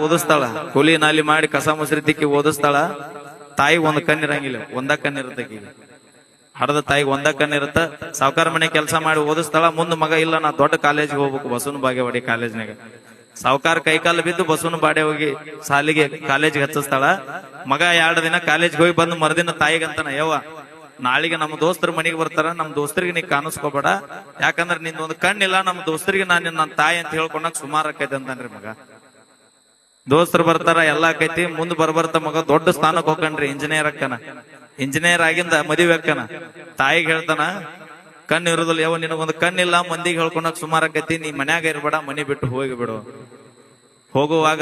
ಓದಿಸ್ತಾಳ, ಕೂಲಿ ನಾಲಿ ಮಾಡಿ ಕಸ ಮುಸ್ರಿ ತಿಕ್ಕಿ ಓದಿಸ್ತಾಳ. ತಾಯಿ ಒಂದ್ ಕಣ್ಣಿರಂಗಿಲ್ಲ, ಒಂದ ಕಣ್ಣಿರುತ್ತೆ. ಹಡದ ತಾಯಿಗೆ ಒಂದ ಕಣ್ಣಿರುತ್ತ. ಸಾವುಕಾರ ಮನೆ ಕೆಲಸ ಮಾಡಿ ಓದಿಸ್ತಾಳ. ಮುಂದ್ ಮಗ ಇಲ್ಲ ನಾ ದೊಡ್ಡ ಕಾಲೇಜ್ಗೆ ಹೋಗ್ಬೇಕು, ಬಸವನ ಬಾಗೇವಾಡಿ ಕಾಲೇಜ್ನಾಗ. ಸಾವುಕಾರ ಕೈಕಾಲ ಬಿದ್ದು ಬಸವನ ಬಾಡೆ ಹೋಗಿ ಸಾಲಿಗೆ ಕಾಲೇಜ್ಗೆ ಹಚ್ಚಿಸ್ತಾಳ. ಮಗ 2 ದಿನ ಕಾಲೇಜ್ಗೆ ಹೋಗಿ ಬಂದು ಮರುದಿನ ತಾಯಿಗಂತಾನ, ಯವ್ವ ನಾಳಿಗೆ ನಮ್ಮ ದೋಸ್ತರ ಮನೆಗೆ ಬರ್ತಾರ, ನಮ್ ದೋಸ್ತರಿಗೆ ನೀ ಕಾಣಿಸ್ಕೋಬೇಡ, ಯಾಕಂದ್ರೆ ನಿಂದೊಂದು ಕಣ್ಣಿಲ್ಲ, ನಮ್ಮ ದೋಸ್ತರಿಗೆ ನಾನು ನನ್ನ ತಾಯಿ ಅಂತ ಹೇಳ್ಕೊಂಡಾಗ ಸುಮಾರು ಆಕೈತೆ ಅಂತಾನ್ರಿ ಮಗ. ದೋಸ್ತರು ಬರ್ತಾರ, ಎಲ್ಲಾ ಆಕೈತಿ. ಮುಂದ್ ಬರ್ಬರ್ತ ಮಗ ದೊಡ್ಡ ಸ್ಥಾನಕ್ಕೆ ಹೋಗ್ಕನ್ರಿ, ಇಂಜಿನಿಯರ್ ಅಕ್ಕನ. ಇಂಜಿನಿಯರ್ ಆಗಿಂದ ಮದುವೆ ಅಕ್ಕನ. ತಾಯಿಗೆ ಹೇಳ್ತಾನ, ಕಣ್ಣು ಇರೋದಿಲ್ಲ, ಯಾವ ನಿನಗೊಂದು ಕಣ್ಣಿಲ್ಲ, ಮಂದಿಗೆ ಹೇಳ್ಕೊಂಡಾಗ ಸುಮಾರು ಆಕೈತಿ, ನೀ ಮನ್ಯಾಗ ಇರ್ಬೇಡ, ಮನಿ ಬಿಟ್ಟು ಹೋಗಿ ಬಿಡು. ಹೋಗುವಾಗ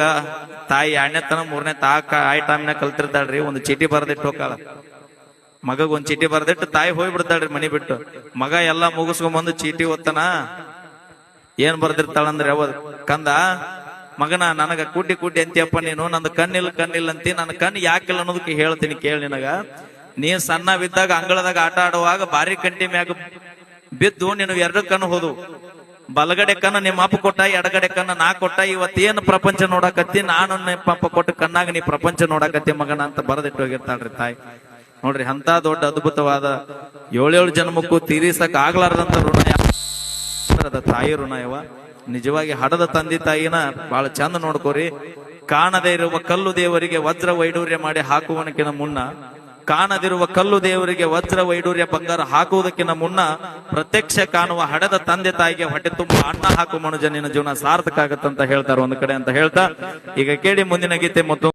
ತಾಯಿ 2ನೇ ತನ 3ನೇ ತಾಕ ಆಯ್ ಟೈಮ್ನಾಗ ಕಲ್ತಿರ್ತಾಳ್ರಿ. ಒಂದು ಚೀಟಿ ಬರ್ದಿಟ್ಟು ಹೋಗಾಳ. ಮಗಗ್ ಒಂದ್ ಚೀಟಿ ಬರ್ದಿಟ್ಟು ತಾಯಿ ಹೋಗಿ ಬಿಡ್ತಾಳ್ರಿ ಮನಿ ಬಿಟ್ಟು. ಮಗ ಎಲ್ಲಾ ಮುಗಿಸ್ಕೊಂಬಂದು ಚೀಟಿ ಓದ್ತಾನ. ಏನ್ ಬರ್ದಿರ್ತಾಳಂದ್ರೆ, ಯಾವ ಕಂದ ಮಗನ ನನಗ ಕೂಟಿ ಕೂಟಿ ಅಂತೀಯಪ್ಪ ನೀನು, ನಂದು ಕಣ್ಣಿಲ್ಲ ಅಂತಿ. ನನ್ನ ಕಣ್ಣು ಯಾಕಿಲ್ಲ ಅನ್ನೋದಕ್ಕೆ ಹೇಳ್ತೀನಿ ಕೇಳಿ. ನಿನಗ ನೀ ಸಣ್ಣ ಬಿದ್ದಾಗ ಅಂಗಳದಾಗ ಆಟ ಆಡುವಾಗ ಬಾರಿ ಕಂಟಿ ಮ್ಯಾಗ ಬಿದ್ದು ನೀನು 2 ಕಣ್ಣು ಹೋದು. ಬಲಗಡೆ ಕಣ್ಣು ನಿಮ್ಮ ಅಪ್ಪ ಕೊಟ್ಟ, ಎಡಗಡೆ ಕಣ್ಣು ನಾ ಕೊಟ್ಟ. ಇವತ್ತೇನು ಪ್ರಪಂಚ ನೋಡಾಕತ್ತಿ, ನಾನು ಪಾಪ ಕೊಟ್ಟ ಕಣ್ಣಾಗ ನೀ ಪ್ರಪಂಚ ನೋಡಾಕತ್ತಿ ಮಗನ ಅಂತ ಬರೆದಿಟ್ಟು ಹೋಗಿರ್ತಾಳ್ರಿ ತಾಯಿ. ನೋಡ್ರಿ, ಅಂತ ದೊಡ್ಡ ಅದ್ಭುತವಾದ 7 ಜನ್ಮಕ್ಕೂ ತೀರಿಸಕ್ ಆಗ್ಲಾರ್ದಂತ ಋಣ ಅದ ತಾಯಿ ಋಣ. ಇವ ನಿಜವಾಗಿ ಹಡದ ತಂದೆ ತಾಯಿನ ಬಹಳ ಚಂದ ನೋಡ್ಕೋರಿ. ಕಾಣದೇ ಇರುವ ಕಲ್ಲು ದೇವರಿಗೆ ವಜ್ರ ವೈಡೂರ್ಯ ಮಾಡಿ ಹಾಕುವನಕಿನ ಮುನ್ನ, ಕಾಣದಿರುವ ಕಲ್ಲು ದೇವರಿಗೆ ವಜ್ರ ವೈಡೂರ್ಯ ಬಂಗಾರ ಹಾಕುವುದಕ್ಕಿಂತ ಮುನ್ನ, ಪ್ರತ್ಯಕ್ಷ ಕಾಣುವ ಹಡದ ತಂದೆ ತಾಯಿಗೆ ಹೊಟ್ಟೆ ತುಂಬ ಅನ್ನ ಹಾಕು ಮನುಜ, ನಿನ್ನ ಜೀವನ ಸಾರ್ಥಕ ಆಗತ್ತಂತ ಹೇಳ್ತಾರ ಒಂದ್ ಕಡೆ ಅಂತ ಹೇಳ್ತಾ, ಈಗ ಕೇಳಿ ಮುಂದಿನ ಗೀತೆ. ಮತ್ತು